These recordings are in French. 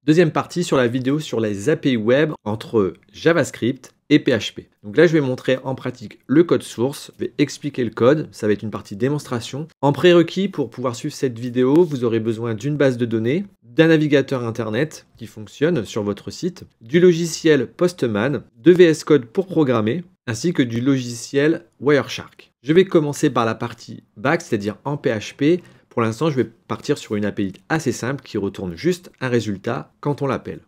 Deuxième partie sur la vidéo sur les API web entre JavaScript et PHP. Donc là, je vais montrer en pratique le code source, je vais expliquer le code, ça va être une partie démonstration. En prérequis, pour pouvoir suivre cette vidéo, vous aurez besoin d'une base de données, d'un navigateur internet qui fonctionne sur votre site, du logiciel Postman, de VS Code pour programmer, ainsi que du logiciel Wireshark. Je vais commencer par la partie back, c'est-à-dire en PHP. Pour l'instant, je vais partir sur une API assez simple qui retourne juste un résultat quand on l'appelle.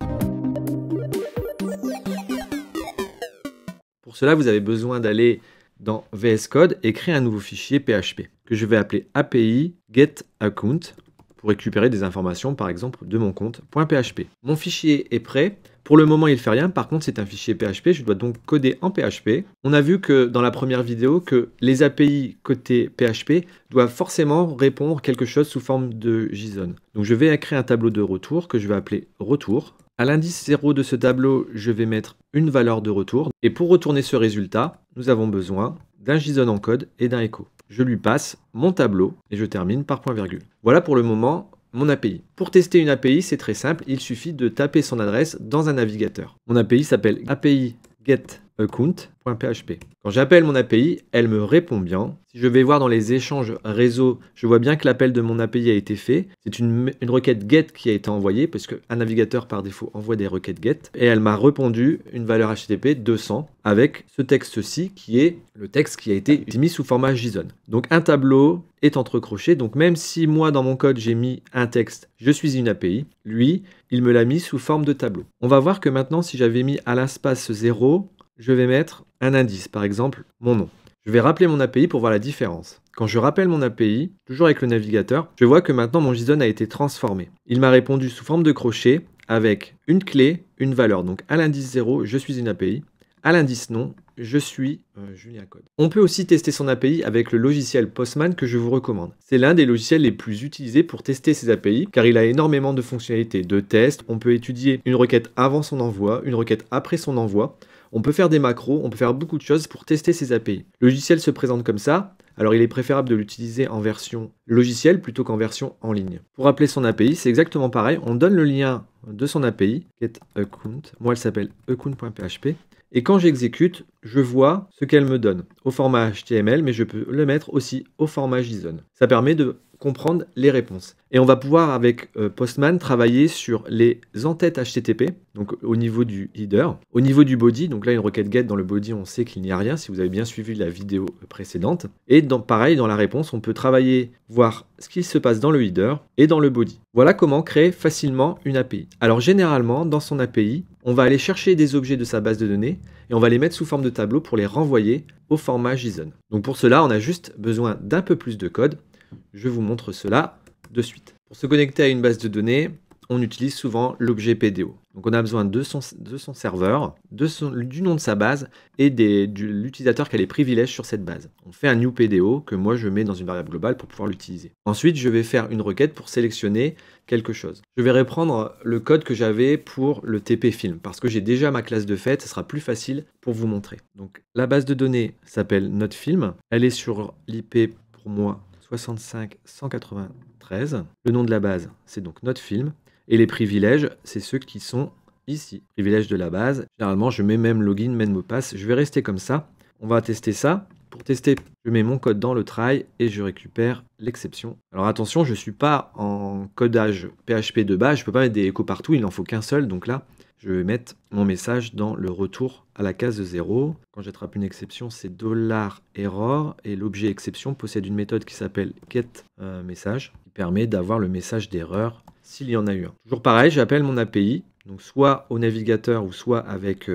Pour cela, vous avez besoin d'aller dans VS Code et créer un nouveau fichier PHP que je vais appeler API getAccount pour récupérer des informations, par exemple, de mon compte.php. Mon fichier est prêt. Pour le moment, il ne fait rien. Par contre, c'est un fichier PHP. Je dois donc coder en PHP. On a vu que dans la première vidéo que les API côté PHP doivent forcément répondre quelque chose sous forme de JSON. Donc, je vais créer un tableau de retour que je vais appeler retour. À l'indice 0 de ce tableau, je vais mettre une valeur de retour. Et pour retourner ce résultat, nous avons besoin d'un JSON en code et d'un echo. Je lui passe mon tableau et je termine par point virgule. Voilà pour le moment mon API. Pour tester une API, c'est très simple, il suffit de taper son adresse dans un navigateur. Mon API s'appelle API getAccount.php. Quand j'appelle mon API, elle me répond bien. Si je vais voir dans les échanges réseau, je vois bien que l'appel de mon API a été fait. C'est une requête get qui a été envoyée, parce qu'un navigateur par défaut envoie des requêtes get. Et elle m'a répondu une valeur HTTP 200 avec ce texte-ci qui est le texte qui a été mis sous format JSON. Donc un tableau est entrecroché. Donc même si moi dans mon code j'ai mis un texte, je suis une API, lui, il me l'a mis sous forme de tableau. On va voir que maintenant si j'avais mis à l'espace 0, je vais mettre un indice, par exemple mon nom. Je vais rappeler mon API pour voir la différence. Quand je rappelle mon API, toujours avec le navigateur, je vois que maintenant mon JSON a été transformé. Il m'a répondu sous forme de crochet avec une clé, une valeur. Donc à l'indice 0, je suis une API. À l'indice non, je suis Julien Code. On peut aussi tester son API avec le logiciel Postman que je vous recommande. C'est l'un des logiciels les plus utilisés pour tester ses API car il a énormément de fonctionnalités, de tests. On peut étudier une requête avant son envoi, une requête après son envoi. On peut faire des macros, on peut faire beaucoup de choses pour tester ses API. Le logiciel se présente comme ça. Alors il est préférable de l'utiliser en version logicielle plutôt qu'en version en ligne. Pour appeler son API, c'est exactement pareil. On donne le lien de son API, getAccount. Moi, elle s'appelle account.php. Et quand j'exécute, je vois ce qu'elle me donne au format HTML, mais je peux le mettre aussi au format JSON. Ça permet de comprendre les réponses. Et on va pouvoir, avec Postman, travailler sur les entêtes HTTP, donc au niveau du header, au niveau du body. Donc là, une requête get dans le body, on sait qu'il n'y a rien, si vous avez bien suivi la vidéo précédente. Et pareil, dans la réponse, on peut travailler, voir ce qui se passe dans le header et dans le body. Voilà comment créer facilement une API. Alors généralement, dans son API, on va aller chercher des objets de sa base de données et on va les mettre sous forme de tableau pour les renvoyer au format JSON. Donc pour cela, on a juste besoin d'un peu plus de code. Je vous montre cela de suite. Pour se connecter à une base de données, on utilise souvent l'objet PDO. Donc on a besoin de son serveur, du nom de sa base et de l'utilisateur qui a les privilèges sur cette base. On fait un new PDO que moi je mets dans une variable globale pour pouvoir l'utiliser. Ensuite, je vais faire une requête pour sélectionner quelque chose. Je vais reprendre le code que j'avais pour le TP Film parce que j'ai déjà ma classe de fait, ce sera plus facile pour vous montrer. Donc la base de données s'appelle NoteFilm. Elle est sur l'IP pour moi 65 193. Le nom de la base, c'est donc NoteFilm. Et les privilèges, c'est ceux qui sont ici. Privilèges de la base. Généralement, je mets même login, même mot de passe. Je vais rester comme ça. On va tester ça. Pour tester, je mets mon code dans le try et je récupère l'exception. Alors attention, je ne suis pas en codage PHP de base. Je ne peux pas mettre des échos partout. Il n'en faut qu'un seul. Donc là, je vais mettre mon message dans le retour à la case 0. Quand j'attrape une exception, c'est $error. Et l'objet exception possède une méthode qui s'appelle getMessage qui permet d'avoir le message d'erreur s'il y en a eu un. Toujours pareil, j'appelle mon API, donc soit au navigateur ou soit avec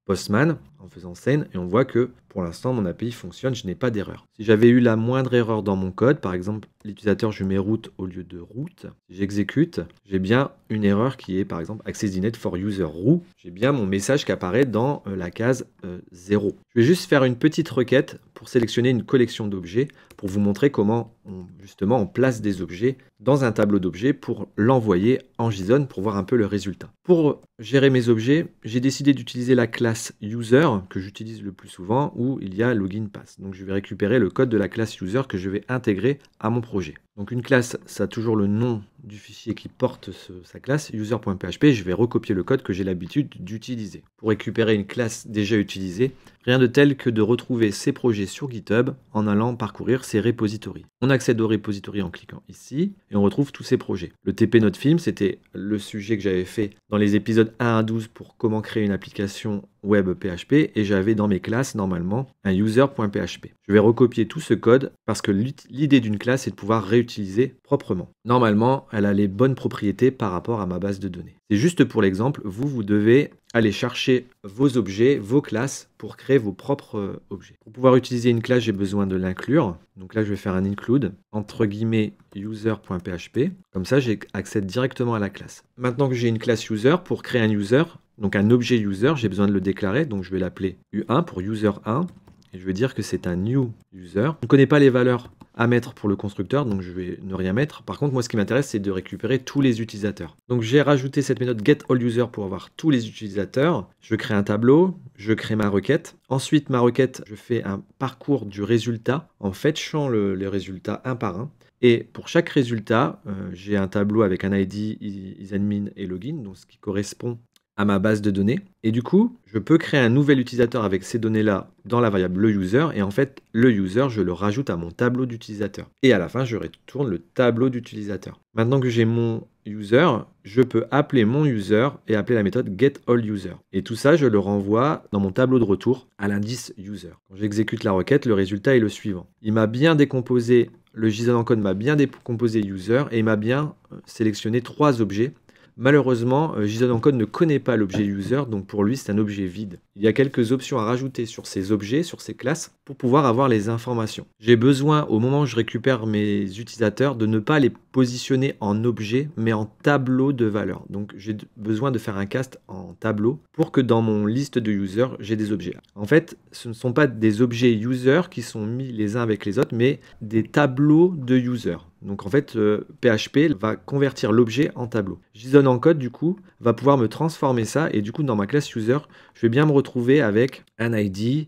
Postman en faisant send et on voit que pour l'instant mon API fonctionne, je n'ai pas d'erreur. Si j'avais eu la moindre erreur dans mon code, par exemple l'utilisateur je mets route au lieu de route, si j'exécute, j'ai bien une erreur qui est par exemple accessDNet for user root, j'ai bien mon message qui apparaît dans la case 0. Je vais juste faire une petite requête pour sélectionner une collection d'objets pour vous montrer comment on place des objets dans un tableau d'objets pour l'envoyer en JSON pour voir un peu le résultat. Pour gérer mes objets, j'ai décidé d'utiliser la classe user que j'utilise le plus souvent où il y a login pass. Donc je vais récupérer le code de la classe user que je vais intégrer à mon projet. Donc une classe, ça a toujours le nom du fichier qui porte sa classe, user.php. Je vais recopier le code que j'ai l'habitude d'utiliser. Pour récupérer une classe déjà utilisée, rien de tel que de retrouver ses projets sur GitHub en allant parcourir ses repositories. On accède aux repositories en cliquant ici et on retrouve tous ces projets. Le TP NodeFilm, c'était le sujet que j'avais fait dans les épisodes 1 à 12 pour comment créer une application web PHP et j'avais dans mes classes normalement un user.php. Je vais recopier tout ce code parce que l'idée d'une classe est de pouvoir réutiliser proprement. Normalement, elle a les bonnes propriétés par rapport à ma base de données. C'est juste pour l'exemple, vous devez aller chercher vos objets, vos classes pour créer vos propres objets. Pour pouvoir utiliser une classe, j'ai besoin de l'inclure. Donc là, je vais faire un include entre guillemets user.php. Comme ça, j'accède directement à la classe. Maintenant que j'ai une classe user, pour créer un user, donc un objet user, j'ai besoin de le déclarer. Donc je vais l'appeler U1 pour user1. Et je vais dire que c'est un new user. Je ne connais pas les valeurs à mettre pour le constructeur, donc je vais ne rien mettre. Par contre, moi, ce qui m'intéresse, c'est de récupérer tous les utilisateurs. Donc, j'ai rajouté cette méthode getAllUser pour avoir tous les utilisateurs. Je crée un tableau, je crée ma requête. Ensuite, ma requête, je fais un parcours du résultat en fetchant les résultats un par un. Et pour chaque résultat, j'ai un tableau avec un ID, isadmin et login, donc ce qui correspond à ma base de données. Et du coup, je peux créer un nouvel utilisateur avec ces données-là dans la variable le user. Et en fait, le user, je le rajoute à mon tableau d'utilisateur. Et à la fin, je retourne le tableau d'utilisateur. Maintenant que j'ai mon user, je peux appeler mon user et appeler la méthode getAllUser. Et tout ça, je le renvoie dans mon tableau de retour à l'indice user. Quand j'exécute la requête, le résultat est le suivant. Il m'a bien décomposé, le JSON encode m'a bien décomposé user et il m'a bien sélectionné 3 objets. Malheureusement, JSON Encode ne connaît pas l'objet user, donc pour lui, c'est un objet vide. Il y a quelques options à rajouter sur ces objets, sur ces classes, pour pouvoir avoir les informations. J'ai besoin, au moment où je récupère mes utilisateurs, de ne pas les positionner en objet, mais en tableau de valeurs. Donc j'ai besoin de faire un cast en tableau pour que dans mon liste de users, j'ai des objets. En fait, ce ne sont pas des objets user qui sont mis les uns avec les autres, mais des tableaux de users. Donc en fait, PHP va convertir l'objet en tableau. JSON Encode, du coup, va pouvoir me transformer ça. Et du coup, dans ma classe user, je vais bien me retrouver avec un ID,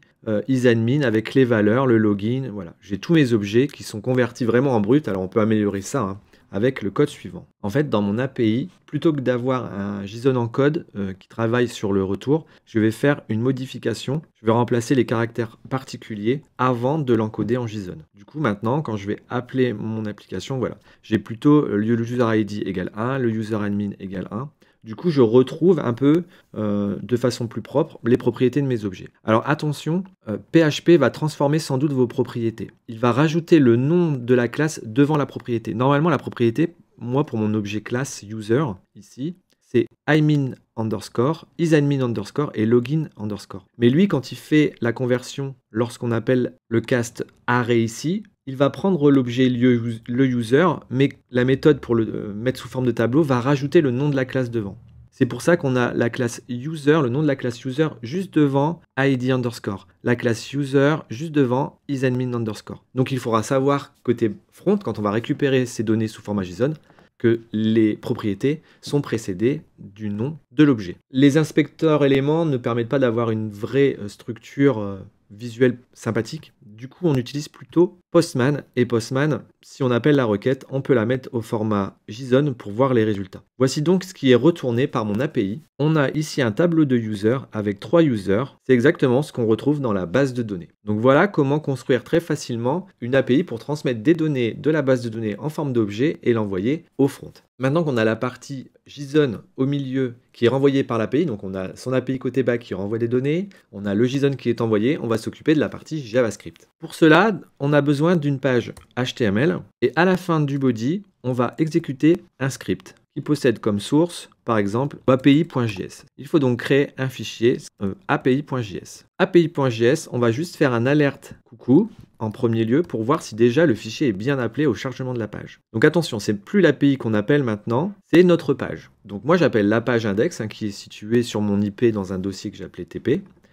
isadmin, avec les valeurs, le login. Voilà, j'ai tous mes objets qui sont convertis vraiment en brut. Alors on peut améliorer ça, hein, avec le code suivant. En fait, dans mon API, plutôt que d'avoir un JSON Encode qui travaille sur le retour, je vais faire une modification. Je vais remplacer les caractères particuliers avant de l'encoder en JSON. Du coup, maintenant, quand je vais appeler mon application, voilà, j'ai plutôt le user ID égale 1, le user admin égale 1. Du coup, je retrouve un peu de façon plus propre les propriétés de mes objets. Alors attention, PHP va transformer sans doute vos propriétés. Il va rajouter le nom de la classe devant la propriété. Normalement, la propriété, moi pour mon objet classe user, ici, c'est admin underscore, isadmin underscore et login underscore. Mais lui, quand il fait la conversion, lorsqu'on appelle le cast array ici, il va prendre l'objet le user, mais la méthode pour le mettre sous forme de tableau va rajouter le nom de la classe devant. C'est pour ça qu'on a la classe user, le nom de la classe user juste devant id underscore, la classe user juste devant isadmin underscore. Donc il faudra savoir côté front, quand on va récupérer ces données sous format JSON, que les propriétés sont précédées du nom de l'objet. Les inspecteurs éléments ne permettent pas d'avoir une vraie structure visuelle sympathique. Du coup, on utilise plutôt Postman. Et Postman, si on appelle la requête, on peut la mettre au format JSON pour voir les résultats. Voici donc ce qui est retourné par mon API. On a ici un tableau de users avec 3 users. C'est exactement ce qu'on retrouve dans la base de données. Donc voilà comment construire très facilement une API pour transmettre des données de la base de données en forme d'objet et l'envoyer au front. Maintenant qu'on a la partie JSON au milieu qui est renvoyée par l'API, donc on a son API côté back qui renvoie des données, on a le JSON qui est envoyé, on va s'occuper de la partie JavaScript. Pour cela, on a besoin d'une page HTML et à la fin du body, on va exécuter un script qui possède comme source, par exemple, api.js. Il faut donc créer un fichier api.js. api.js, on va juste faire un alerte coucou en premier lieu pour voir si déjà le fichier est bien appelé au chargement de la page. Donc attention, c'est plus l'API qu'on appelle maintenant, c'est notre page. Donc moi j'appelle la page index qui est située sur mon IP dans un dossier que j'ai appelé TP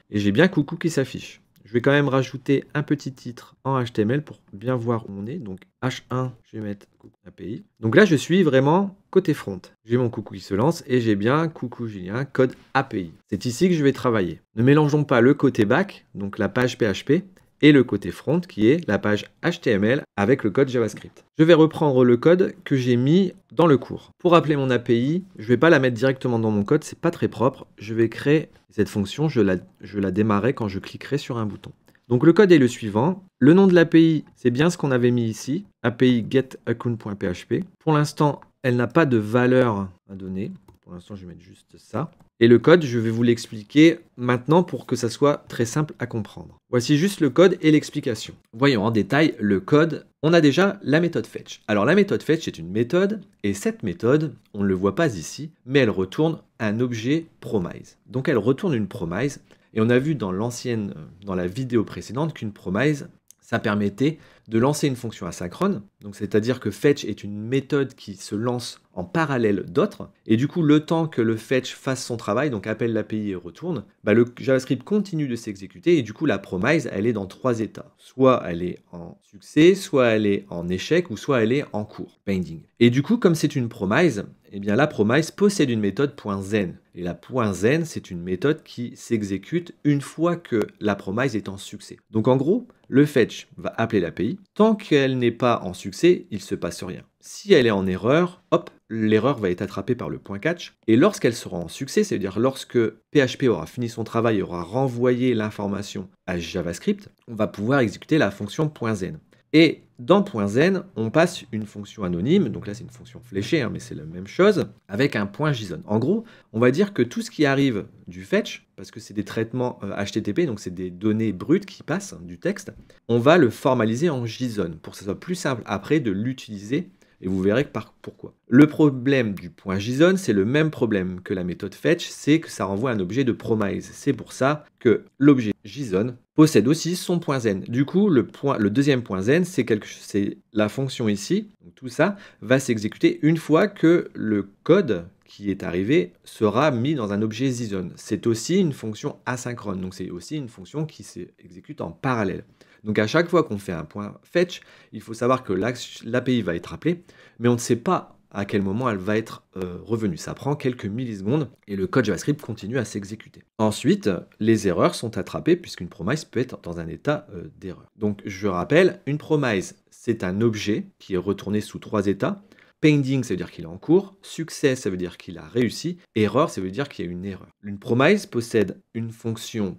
et j'ai bien coucou qui s'affiche. Je vais quand même rajouter un petit titre en HTML pour bien voir où on est. Donc H1, je vais mettre coucou API. Donc là, je suis vraiment côté front. J'ai mon coucou qui se lance et j'ai bien coucou Julien, code API. C'est ici que je vais travailler. Ne mélangeons pas le côté back, donc la page PHP, et le côté front qui est la page HTML avec le code JavaScript. Je vais reprendre le code que j'ai mis dans le cours. Pour appeler mon API, je ne vais pas la mettre directement dans mon code, c'est pas très propre. Je vais créer cette fonction, je la démarrerai quand je cliquerai sur un bouton. Donc le code est le suivant. Le nom de l'API, c'est bien ce qu'on avait mis ici, API getaccount.php. Pour l'instant, elle n'a pas de valeur à donner. Pour l'instant, je vais mettre juste ça. Et le code, je vais vous l'expliquer maintenant pour que ça soit très simple à comprendre. Voici juste le code et l'explication. Voyons en détail le code. On a déjà la méthode fetch. Alors la méthode fetch est une méthode et cette méthode, on ne le voit pas ici, mais elle retourne un objet promise. Donc elle retourne une promise et on a vu dans la vidéo précédente qu'une promise, ça permettait de lancer une fonction asynchrone. Donc c'est-à-dire que fetch est une méthode qui se lance en parallèle d'autres. Et du coup, le temps que le fetch fasse son travail, donc appelle l'API et retourne, le JavaScript continue de s'exécuter et du coup, la promise, elle est dans 3 états. Soit elle est en succès, soit elle est en échec, ou soit elle est en cours, pending. Et du coup, comme c'est une promise, eh bien la promise possède une méthode .zen. Et la .zen, c'est une méthode qui s'exécute une fois que la promise est en succès. Donc en gros, le fetch va appeler l'API. Tant qu'elle n'est pas en succès, il ne se passe rien. Si elle est en erreur, hop, l'erreur va être attrapée par le .catch. Et lorsqu'elle sera en succès, c'est-à-dire lorsque PHP aura fini son travail et aura renvoyé l'information à JavaScript, on va pouvoir exécuter la fonction .zen. Et dans .zen, on passe une fonction anonyme, donc là c'est une fonction fléchée, mais c'est la même chose, avec un .json. En gros, on va dire que tout ce qui arrive du fetch, parce que c'est des traitements HTTP, donc c'est des données brutes qui passent, du texte, on va le formaliser en JSON, pour que ce soit plus simple après de l'utiliser, et vous verrez pourquoi. Le problème du .json, c'est le même problème que la méthode fetch, c'est que ça renvoie un objet de promise. C'est pour ça que l'objet JSON possède aussi son .zen. Du coup, le deuxième .zen, c'est la fonction ici. Donc, tout ça va s'exécuter une fois que le code qui est arrivé sera mis dans un objet JSON. C'est aussi une fonction asynchrone, donc c'est aussi une fonction qui s'exécute en parallèle. Donc à chaque fois qu'on fait un .fetch, il faut savoir que l'API va être appelée, mais on ne sait pas à quel moment elle va être revenue. Ça prend quelques millisecondes et le code JavaScript continue à s'exécuter. Ensuite, les erreurs sont attrapées puisqu'une promise peut être dans un état d'erreur. Donc je rappelle, une promise, c'est un objet qui est retourné sous 3 états. Pending, ça veut dire qu'il est en cours. Succès, ça veut dire qu'il a réussi. Erreur, ça veut dire qu'il y a une erreur. Une promise possède une fonction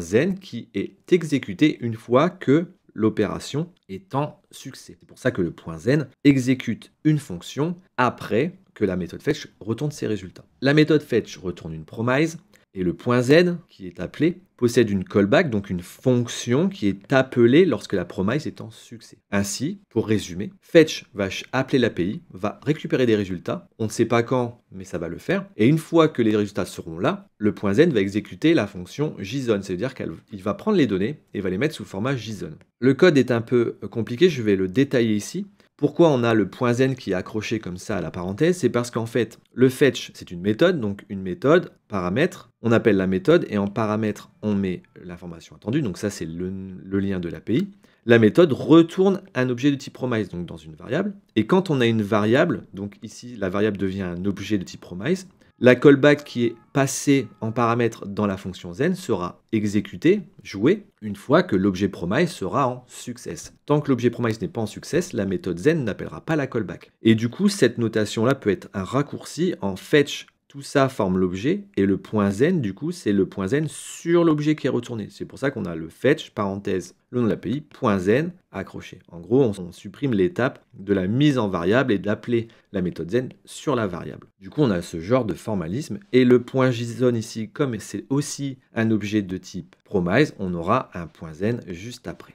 .zen qui est exécutée une fois que l'opération est en succès. C'est pour ça que le .zen exécute une fonction après que la méthode fetch retourne ses résultats. La méthode fetch retourne une promise et le .z qui est appelé possède une callback, donc une fonction qui est appelée lorsque la promise est en succès. Ainsi, pour résumer, fetch va appeler l'API, va récupérer des résultats, on ne sait pas quand, mais ça va le faire, et une fois que les résultats seront là, le .z va exécuter la fonction JSON, c'est-à-dire qu'il va prendre les données et va les mettre sous format JSON. Le code est un peu compliqué, je vais le détailler ici. Pourquoi on a le .zen qui est accroché comme ça à la parenthèse? C'est parce qu'en fait, le fetch, c'est une méthode, donc une méthode, paramètre, on appelle la méthode, et en paramètre, on met l'information attendue, donc ça c'est le lien de l'API. La méthode retourne un objet de type promise, donc dans une variable, et quand on a une variable, donc ici la variable devient un objet de type promise, la callback qui est passée en paramètre dans la fonction zen sera exécutée, jouée, une fois que l'objet promise sera en success. Tant que l'objet promise n'est pas en success, la méthode zen n'appellera pas la callback. Et du coup, cette notation-là peut être un raccourci en fetch. Tout ça forme l'objet, et le .zen, du coup, c'est le .zen sur l'objet qui est retourné. C'est pour ça qu'on a le fetch, parenthèse, le nom de l'API, .zen, accroché. En gros, on supprime l'étape de la mise en variable et d'appeler la méthode zen sur la variable. Du coup, on a ce genre de formalisme, et le .json ici, comme c'est aussi un objet de type promise, on aura un .zen juste après.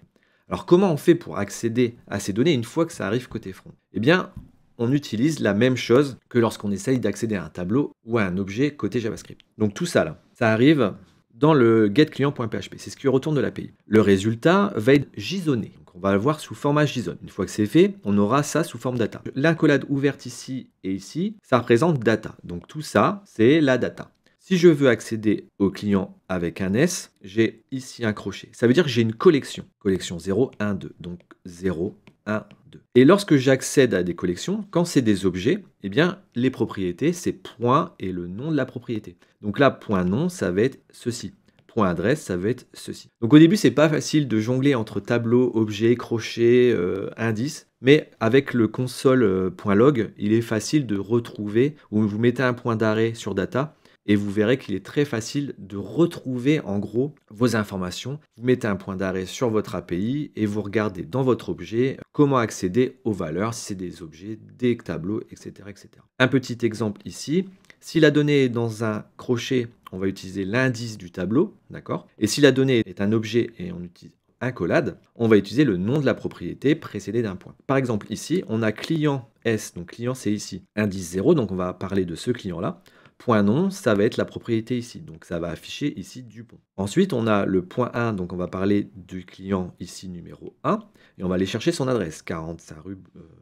Alors, comment on fait pour accéder à ces données une fois que ça arrive côté front? Eh bien, on utilise la même chose que lorsqu'on essaye d'accéder à un tableau ou à un objet côté JavaScript. Donc tout ça là, ça arrive dans le getClient.php, c'est ce qui retourne de l'API. Le résultat va être JSONné, donc on va le voir sous format JSON. Une fois que c'est fait, on aura ça sous forme data. L'accolade ouverte ici et ici, ça représente data. Donc tout ça, c'est la data. Si je veux accéder au client avec un S, j'ai ici un crochet. Ça veut dire que j'ai une collection. Collection 0, 1, 2. Donc 0, 1, 2. Et lorsque j'accède à des collections, quand c'est des objets, eh bien, les propriétés, c'est point et le nom de la propriété. Donc là, point nom, ça va être ceci. point adresse, ça va être ceci. Donc au début, c'est pas facile de jongler entre tableau, objet, crochet, indice, mais avec le console.log, il est facile de retrouver, ou vous mettez un point d'arrêt sur data, et vous verrez qu'il est très facile de retrouver en gros vos informations. Vous mettez un point d'arrêt sur votre API et vous regardez dans votre objet comment accéder aux valeurs, si c'est des objets, des tableaux, etc., etc. Un petit exemple ici. Si la donnée est dans un crochet, on va utiliser l'indice du tableau, d'accord? Et si la donnée est un objet et on utilise accolade, on va utiliser le nom de la propriété précédé d'un point. Par exemple, ici, on a client S, donc client c'est ici, indice 0, donc on va parler de ce client-là. Point nom, ça va être la propriété ici, donc ça va afficher ici Dupont. Ensuite, on a le point 1, donc on va parler du client ici numéro 1, et on va aller chercher son adresse, 45 rue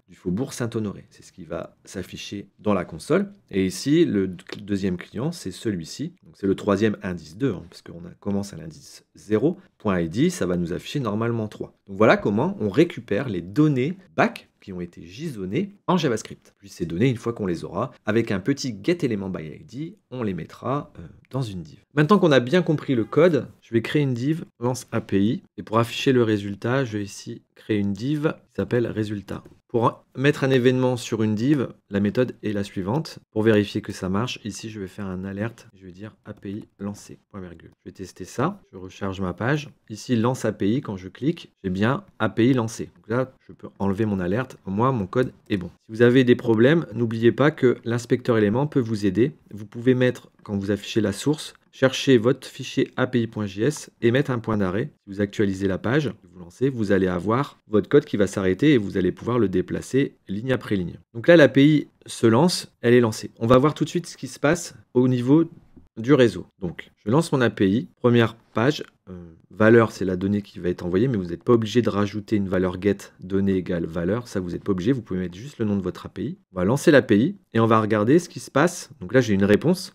du Faubourg Saint-Honoré. C'est ce qui va s'afficher dans la console. Et ici, le deuxième client, c'est celui-ci, donc c'est le troisième indice 2, parce qu'on commence à l'indice 0. Point ID, ça va nous afficher normalement 3. Donc voilà comment on récupère les données back qui ont été JSONnées en JavaScript. Puis ces données, une fois qu'on les aura, avec un petit getElementById, on les mettra dans une div. Maintenant qu'on a bien compris le code, je vais créer une div lance API. Et pour afficher le résultat, je vais ici créer une div qui s'appelle résultat. Pour mettre un événement sur une div, la méthode est la suivante. Pour vérifier que ça marche, ici je vais faire un alerte. Je vais dire API lancé, point virgule. Je vais tester ça. Je recharge ma page. Ici, lance API, quand je clique, j'ai bien API lancé. Donc là, je peux enlever mon alerte. Moi, mon code est bon. Si vous avez des problèmes, n'oubliez pas que l'inspecteur élément peut vous aider. Vous pouvez mettre, quand vous affichez la source, cherchez votre fichier api.js et mettre un point d'arrêt. Si vous actualisez la page, vous lancez, vous allez avoir votre code qui va s'arrêter et vous allez pouvoir le déplacer ligne après ligne. Donc là, l'API se lance, elle est lancée. On va voir tout de suite ce qui se passe au niveau du réseau. Donc, je lance mon API, première page, valeur, c'est la donnée qui va être envoyée, mais vous n'êtes pas obligé de rajouter une valeur get donnée égale valeur, ça vous n'êtes pas obligé, vous pouvez mettre juste le nom de votre API. On va lancer l'API et on va regarder ce qui se passe. Donc là, j'ai une réponse.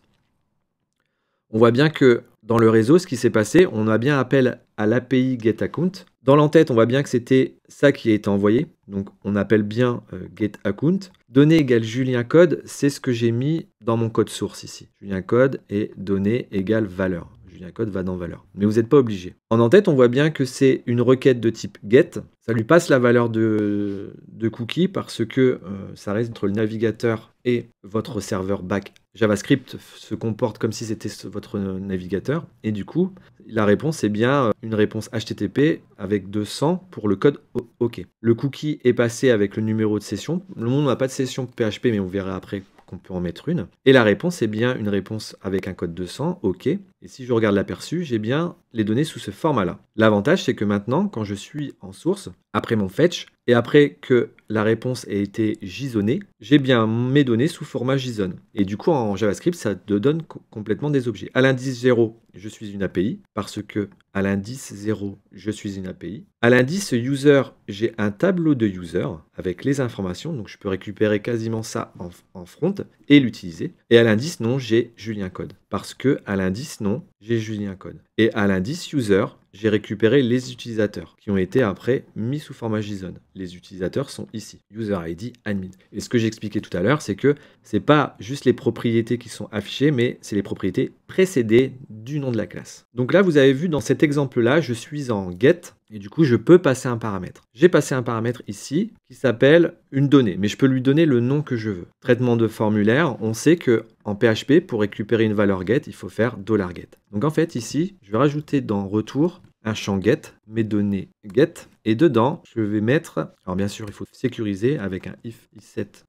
On voit bien que dans le réseau, ce qui s'est passé, on a bien appel à l'API getAccount. Dans l'entête, on voit bien que c'était ça qui a été envoyé. Donc, on appelle bien getAccount. Donnée égale Julien code, c'est ce que j'ai mis dans mon code source ici. Julien code et donnée égale valeur. Julien code va dans valeur. Mais vous n'êtes pas obligé. En en-tête, on voit bien que c'est une requête de type get. Ça lui passe la valeur de cookie parce que ça reste entre le navigateur et votre serveur back. JavaScript se comporte comme si c'était votre navigateur. Et du coup, la réponse est bien une réponse HTTP avec 200 pour le code OK. Le cookie est passé avec le numéro de session. Le monde n'a pas de session PHP, mais on verra après qu'on peut en mettre une. Et la réponse est bien une réponse avec un code 200, OK. Et si je regarde l'aperçu, j'ai bien les données sous ce format-là. L'avantage, c'est que maintenant, quand je suis en source, après mon fetch, et après que la réponse ait été JSONée, j'ai bien mes données sous format JSON. Et du coup, en JavaScript, ça te donne complètement des objets. À l'indice 0, je suis une API, parce que à l'indice 0, je suis une API. À l'indice user, j'ai un tableau de user avec les informations, donc je peux récupérer quasiment ça en front et l'utiliser. Et à l'indice non, j'ai Julien code, parce que à l'indice non, j'ai Julien code. Et à l'indice user, j'ai récupéré les utilisateurs qui ont été après mis sous format JSON. Les utilisateurs sont ici, user ID admin. Et ce que j'expliquais tout à l'heure, c'est que c'est pas juste les propriétés qui sont affichées, mais c'est les propriétés précédées du nom de la classe. Donc là, vous avez vu dans cet exemple-là, je suis en get et du coup, je peux passer un paramètre. J'ai passé un paramètre ici qui s'appelle une donnée, mais je peux lui donner le nom que je veux. Traitement de formulaire, on sait que en PHP, pour récupérer une valeur get, il faut faire $get. Donc en fait, ici, je vais rajouter dans retour un champ get, mes données get, et dedans, je vais mettre, alors bien sûr, il faut sécuriser avec un if set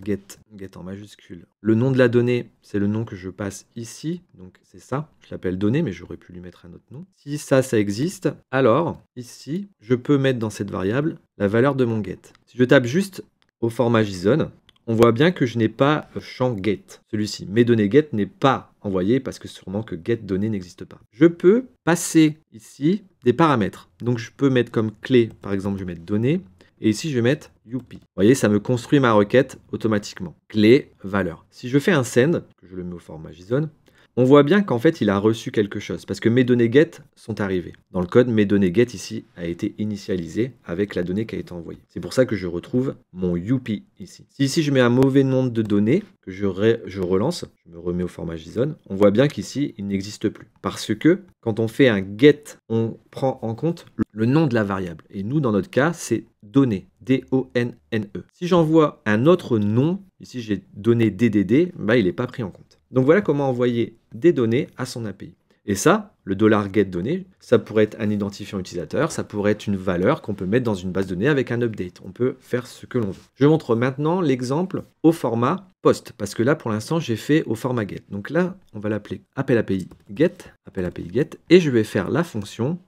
$get, get en majuscule. Le nom de la donnée, c'est le nom que je passe ici, donc c'est ça, je l'appelle donnée, mais j'aurais pu lui mettre un autre nom. Si ça existe, alors ici, je peux mettre dans cette variable la valeur de mon get. Si je tape juste au format JSON, on voit bien que je n'ai pas champ get, celui-ci. Mes données get n'est pas envoyé parce que sûrement que get données n'existe pas. Je peux passer ici des paramètres. Donc je peux mettre comme clé, par exemple, je vais mettre données, Et ici, je vais mettre youpi. Vous voyez, ça me construit ma requête automatiquement. Clé, valeur. Si je fais un send, que je le mets au format JSON, on voit bien qu'en fait, il a reçu quelque chose parce que mes données get sont arrivées. Dans le code, mes données get ici a été initialisée avec la donnée qui a été envoyée. C'est pour ça que je retrouve mon youpi ici. Si ici, je mets un mauvais nom de données, que je relance, je me remets au format JSON, on voit bien qu'ici, il n'existe plus. Parce que quand on fait un get, on prend en compte le nom de la variable. Et nous, dans notre cas, c'est données, D-O-N-N-E. Si j'envoie un autre nom, ici j'ai donné DDD, bah, il n'est pas pris en compte. Donc voilà comment envoyer des données à son API. Et ça, le $getDonnées, ça pourrait être un identifiant utilisateur, ça pourrait être une valeur qu'on peut mettre dans une base de données avec un update. On peut faire ce que l'on veut. Je montre maintenant l'exemple au format post, parce que là, pour l'instant, j'ai fait au format get. Donc là, on va l'appeler appel API get, et je vais faire la fonction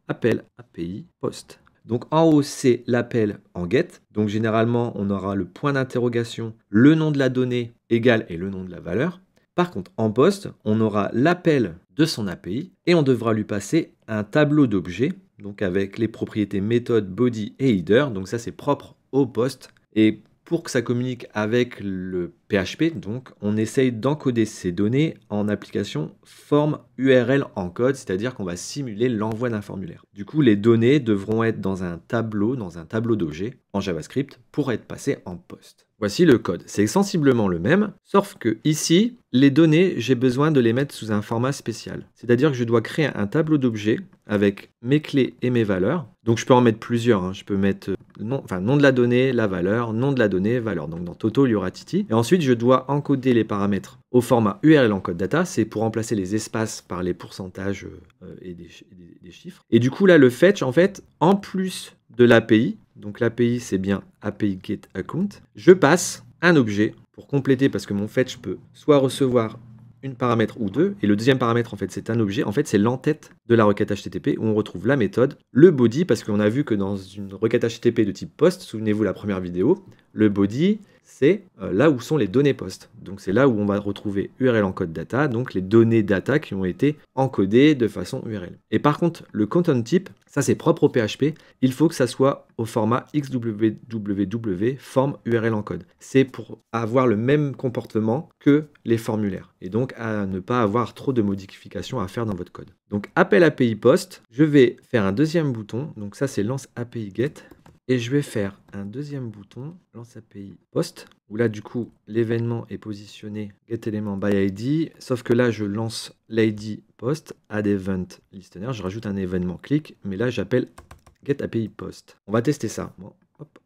appel API post. Donc en haut, c'est l'appel en get. Donc généralement, on aura le point d'interrogation, le nom de la donnée égale et le nom de la valeur. Par contre, en post, on aura l'appel de son API et on devra lui passer un tableau d'objets, donc avec les propriétés méthode, body et header. Donc ça, c'est propre au post. Et pour que ça communique avec le PHP, donc on essaye d'encoder ces données en application form URL encode, c'est-à-dire qu'on va simuler l'envoi d'un formulaire. Du coup, les données devront être dans un tableau d'objets en JavaScript pour être passées en post. Voici le code. C'est sensiblement le même, sauf que ici, les données, j'ai besoin de les mettre sous un format spécial. C'est-à-dire que je dois créer un tableau d'objets avec mes clés et mes valeurs. Donc je peux en mettre plusieurs. Hein. Je peux mettre nom de la donnée, la valeur, nom de la donnée, valeur. Donc dans Toto, il y aura Titi. Et ensuite, je dois encoder les paramètres au format URL encode data. C'est pour remplacer les espaces par les pourcentages et des chiffres. Et du coup, là, le fetch, en fait, en plus de l'API, donc l'API, c'est bien API get account, je passe un objet pour compléter, parce que mon fetch peut soit recevoir une paramètre ou deux, et le deuxième paramètre, en fait, c'est un objet. En fait, c'est l'entête de la requête HTTP où on retrouve la méthode, le body, parce qu'on a vu que dans une requête HTTP de type post, souvenez-vous la première vidéo, le body, c'est là où sont les données post. Donc c'est là où on va retrouver URL encode data, donc les données data qui ont été encodées de façon URL. Et par contre, le content type, ça c'est propre au PHP, il faut que ça soit au format XWWW form URL encode. C'est pour avoir le même comportement que les formulaires. Et donc à ne pas avoir trop de modifications à faire dans votre code. Donc appel API post, je vais faire un deuxième bouton, donc ça c'est lance API get. Et je vais faire un deuxième bouton, lance API post, où là du coup l'événement est positionné getElement by ID, sauf que là je lance l'ID post, add event listener, je rajoute un événement click, mais là j'appelle getAPI post. On va tester ça. Bon, hop.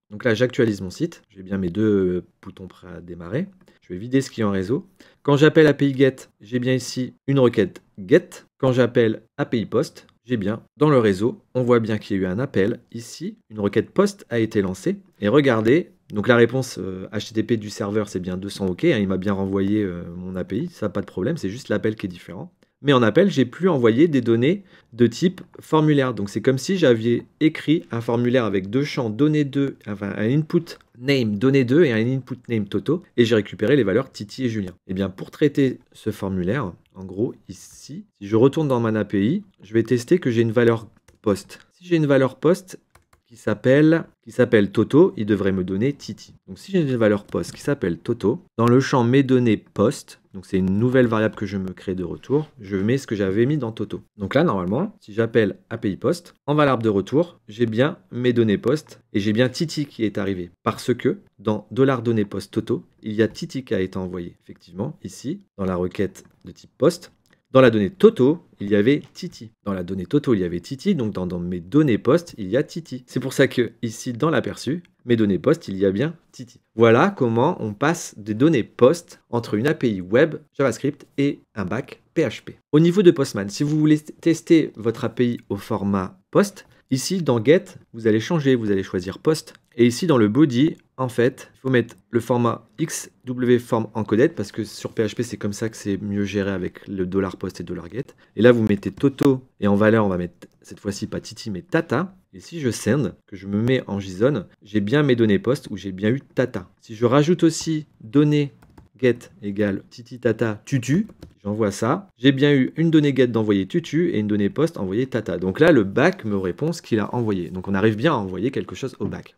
Donc là j'actualise mon site, j'ai bien mes deux boutons prêts à démarrer. Je vais vider ce qui est en réseau. Quand j'appelle API get, j'ai bien ici une requête get. Quand j'appelle API post, j'ai bien dans le réseau, on voit bien qu'il y a eu un appel. Ici, une requête post a été lancée. Et regardez, donc la réponse HTTP du serveur, c'est bien 200 OK. Hein, il m'a bien renvoyé mon API, ça pas de problème, c'est juste l'appel qui est différent. Mais en appel, j'ai pu envoyer des données de type formulaire. Donc c'est comme si j'avais écrit un formulaire avec deux champs données 2, enfin un input name données 2 et un input name Toto, et j'ai récupéré les valeurs Titi et Julien. Et bien pour traiter ce formulaire, en gros ici, si je retourne dans mon API, je vais tester que j'ai une valeur post. Si j'ai une valeur post qui s'appelle Toto, il devrait me donner Titi. Donc si j'ai une valeur post qui s'appelle Toto, dans le champ mes données post, donc c'est une nouvelle variable que je me crée de retour, je mets ce que j'avais mis dans Toto. Donc là, normalement, si j'appelle API post, en variable de retour, j'ai bien mes données post et j'ai bien Titi qui est arrivé. Parce que dans $données post Toto, il y a Titi qui a été envoyé. Effectivement, ici, dans la requête de type post, dans la donnée Toto, il y avait Titi. Dans la donnée Toto, il y avait Titi. Donc dans mes données post, il y a Titi. C'est pour ça que ici, dans l'aperçu, mes données post, il y a bien Titi. Voilà comment on passe des données post entre une API web JavaScript et un back PHP. Au niveau de Postman, si vous voulez tester votre API au format post, ici dans Get, vous allez changer, vous allez choisir post. Et ici dans le body, en fait, il faut mettre le format XWForm encoded parce que sur PHP, c'est comme ça que c'est mieux géré avec le $post et $get. Et là, vous mettez Toto et en valeur, on va mettre cette fois-ci pas Titi mais Tata. Et si je send, que je me mets en JSON, j'ai bien mes données post où j'ai bien eu Tata. Si je rajoute aussi données get égale titi-tata tutu, j'envoie ça. J'ai bien eu une donnée get d'envoyer tutu et une donnée post envoyer tata. Donc là, le back me répond ce qu'il a envoyé. Donc on arrive bien à envoyer quelque chose au back.